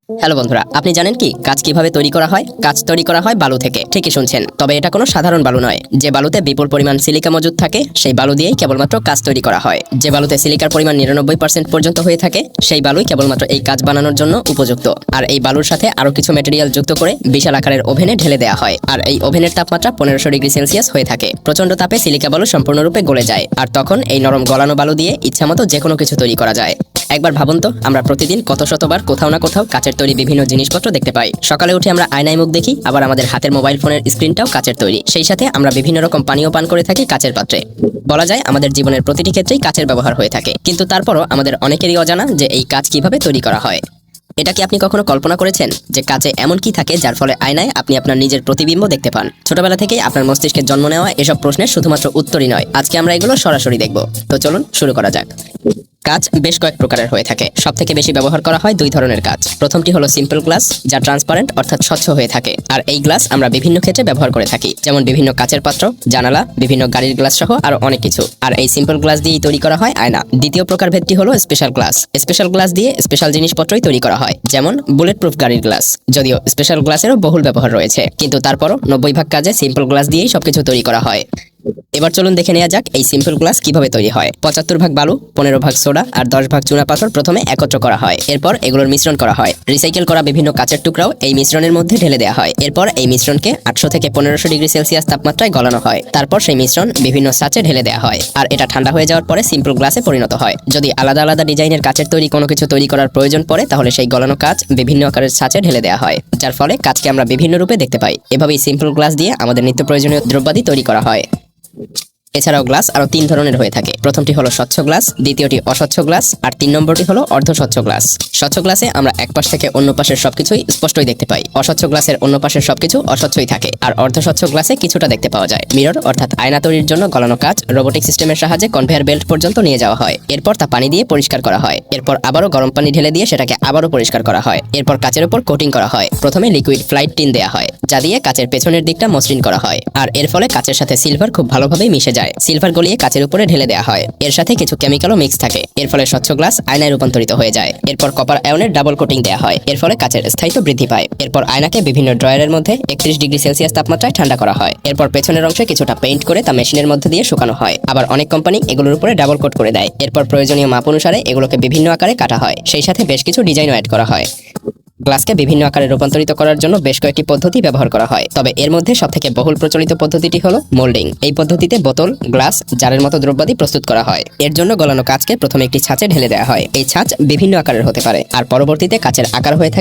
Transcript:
Hello বন্ধুরা, আপনি জানেন কি কাঁচ কিভাবে তৈরি করা হয়? কাঁচ তৈরি করা হয় বালু থেকে। ঠিকই শুনছেন, তবে এটা কোনো সাধারণ বালু নয়। যে বালুতে বিপুল পরিমাণ সিলিকা মজুদ থাকে সেই বালু দিয়েই কেবলমাত্র কাঁচ তৈরি করা হয়। যে বালুতে সিলিকার পরিমাণ 99% পর্যন্ত হয়ে থাকে সেই বালুই কেবলমাত্র এই কাঁচ বানানোর জন্য উপযুক্ত। আর এই বালুর সাথে আরো কিছু ম্যাটেরিয়াল যুক্ত করে বিশাল আকারের ওভেনে ঢেলে দেওয়া হয়। আর এই ওভেনের তাপমাত্রা 1500 ডিগ্রি সেলসিয়াস হয়ে থাকে। প্রচন্ড তাপে সিলিকা বালু সম্পূর্ণরূপে গলে যায়। আর তখন এই নরম গলানো বালু দিয়ে ইচ্ছামতো যে কোনো কিছু তৈরি করা যায়। একবার ভাবুন তো, আমরা প্রতিদিন কত শতবার কোথাও না কোথাও কাচের তৈরি বিভিন্ন জিনিসপত্র দেখতে পাই। সকালে উঠে আমরা আয়নায় মুখ দেখি, আবার আমাদের হাতের মোবাইল ফোনের স্ক্রিনটাও কাচের তৈরি। সেই সাথে আমরা বিভিন্ন রকম পানীয় পান করে থাকি কাচের পাত্রে। বলা যায় আমাদের জীবনের প্রতিটি ক্ষেত্রেই কাচের ব্যবহার হয়ে থাকে। কিন্তু তারপরও আমাদের অনেকেরই অজানা যে এই কাচ কিভাবে তৈরি করা হয়। এটা কি আপনি কখনো কল্পনা করেছেন যে কাচে এমন কি থাকে যার ফলে আয়নায় আপনি আপনার নিজের প্রতিবিম্ব দেখতে পান? ছোটবেলা থেকেই আপনার মস্তিষ্কে জন্ম নেওয়া এসব প্রশ্নের শুধুমাত্র উত্তরই নয়, আজকে আমরা এগুলো সরাসরি দেখব। তো চলুন শুরু করা যাক। কাঁচ বেশ কয়েক প্রকারের হয়ে থাকে। সবথেকে বেশি ব্যবহার করা হয় দুই ধরনের কাঁচ। প্রথমটি হলো সিম্পল গ্লাস, যা ট্রান্সপারেন্ট অর্থাৎ স্বচ্ছ হয়ে থাকে। আর এই গ্লাস আমরা বিভিন্ন ক্ষেত্রে ব্যবহার করে থাকি, যেমন বিভিন্ন কাচের পাত্র, জানালা, বিভিন্ন গাড়ির গ্লাস সহ আরো অনেক কিছু। আর এই সিম্পল গ্লাস দিয়েই তৈরি করা হয় আয়না। দ্বিতীয় প্রকারভেদটি হলো স্পেশাল গ্লাস। স্পেশাল গ্লাস দিয়ে স্পেশাল জিনিসপত্রই তৈরি করা হয়, যেমন বুলেট প্রুফ গাড়ির গ্লাস। যদিও স্পেশাল গ্লাসেরও বহুল ব্যবহার রয়েছে, কিন্তু তারপরও 90% কাজে সিম্পল গ্লাস দিয়েই সবকিছু তৈরি করা হয়। এবার চলুন দেখে নেওয়া যাক এই সিম্পল গ্লাস কিভাবে তৈরি হয়। 75% বালু, 15% সোডা আর 10% চুনা পাথর প্রথমে একত্র করা হয়। এরপর এগুলোর মিশ্রণ করা হয়। রিসাইকেল করা বিভিন্ন কাচের টুকরাও এই মিশ্রণের মধ্যে ঢেলে দেওয়া হয়। এরপর এই মিশ্রণকে 800 থেকে 1500 ডিগ্রি সেলসিয়াস তাপমাত্রায় গলানো হয়। তারপর সেই মিশ্রণ বিভিন্ন ছাঁচে ঢেলে দেওয়া হয়। আর এটা ঠান্ডা হয়ে যাওয়ার পরে সিম্পল গ্লাসে পরিণত হয়। যদি আলাদা আলাদা ডিজাইনের কাচের তৈরি কোনো কিছু তৈরি করার প্রয়োজন পড়ে, তাহলে সেই গলানো কাচ বিভিন্ন আকারের ছাঁচে ঢেলে দেওয়া হয়, যার ফলে কাচকে আমরা বিভিন্ন রূপে দেখতে পাই। এভাবেই সিম্পল গ্লাস দিয়ে আমাদের নিত্য প্রয়োজনীয় দ্রব্যাদি তৈরি করা হয়। এছাড়াও গ্লাস আরো 3 ধরনের হয়ে থাকে। প্রথমটি হলো স্বচ্ছ গ্লাস, দ্বিতীয়টি অস্বচ্ছ গ্লাস, আর 3 নম্বরটি হলো অর্ধস্বচ্ছ গ্লাস। স্বচ্ছ গ্লাসে আমরা এক পাশ থেকে অন্য পাশের সবকিছুই স্পষ্টই দেখতে পাই। অস্বচ্ছ গ্লাসের অন্য পাশের সবকিছু অস্বচ্ছই থাকে। আর অর্ধস্বচ্ছ গ্লাসে কিছুটা দেখতে পাওয়া যায়। মিরর অর্থাৎ আয়না তৈরির জন্য গলানো কাচ রোবোটিক সিস্টেমের সাহায্যে কনভেয়ার বেল্ট পর্যন্ত নিয়ে যাওয়া হয়। এরপর তা পানি দিয়ে পরিষ্কার করা হয়। এরপর আবারও গরম পানি ঢেলে দিয়ে সেটাকে আবারও পরিষ্কার করা হয়। এরপর কাচের উপর কোটিং করা হয়। প্রথমে লিকুইড ফ্লাইট টিন দেওয়া হয়, যা দিয়ে কাচের পেছনের দিকটা মসৃণ করা হয়। আর এর ফলে কাচের সাথে সিলভার খুব ভালোভাবেই মিশে যায়। সিলভার গলিয়ে কাচের উপরে ঢেলে দেওয়া হয়। এর সাথে কিছু কেমিক্যালও মিক্স থাকে। এর ফলে স্বচ্ছ গ্লাস আয়নায় রূপান্তরিত হয়ে যায়। এরপর কপার আয়নের ডাবল কোটিং দেওয়া হয়। এর ফলে কাচের স্থায়িত্ব বৃদ্ধি পায়। এরপর আয়নাকে বিভিন্ন ড্রয়ারের মধ্যে 31 ডিগ্রি সেলসিয়াস তাপমাত্রায় ঠান্ডা করা হয়। এরপর পেছনের অংশে কিছুটা পেইন্ট করে তা মেশিনের মধ্যে দিয়ে শুকানো হয়। আবার অনেক কোম্পানি এগুলোর উপরে ডাবল কোট করে দেয়। এরপর প্রয়োজনীয় মাপ অনুসারে এগুলোকে বিভিন্ন আকারে কাটা হয়। সেই সাথে বেশ কিছু ডিজাইনও অ্যাড করা হয়। গ্লাসকে বিভিন্ন আকারে রূপান্তরিত করার জন্য বেশ কয়েকটি পদ্ধতি ব্যবহার করা হয়। তবে এর মধ্যে সবথেকে বহুল প্রচলিত পদ্ধতিটি হলো মোল্ডিং। এই পদ্ধতিতে বোতল, গ্লাস, জারের মতো দ্রব্যাদি প্রস্তুত করা হয়। এর জন্য গলানো কাচকে প্রথমে একটি ছাঁচে ঢেলে দেওয়া হয়। এই ছাঁচ বিভিন্ন আকারের হতে পারে, আর পরবর্তীতে কাচের আকার হয়ে থাকে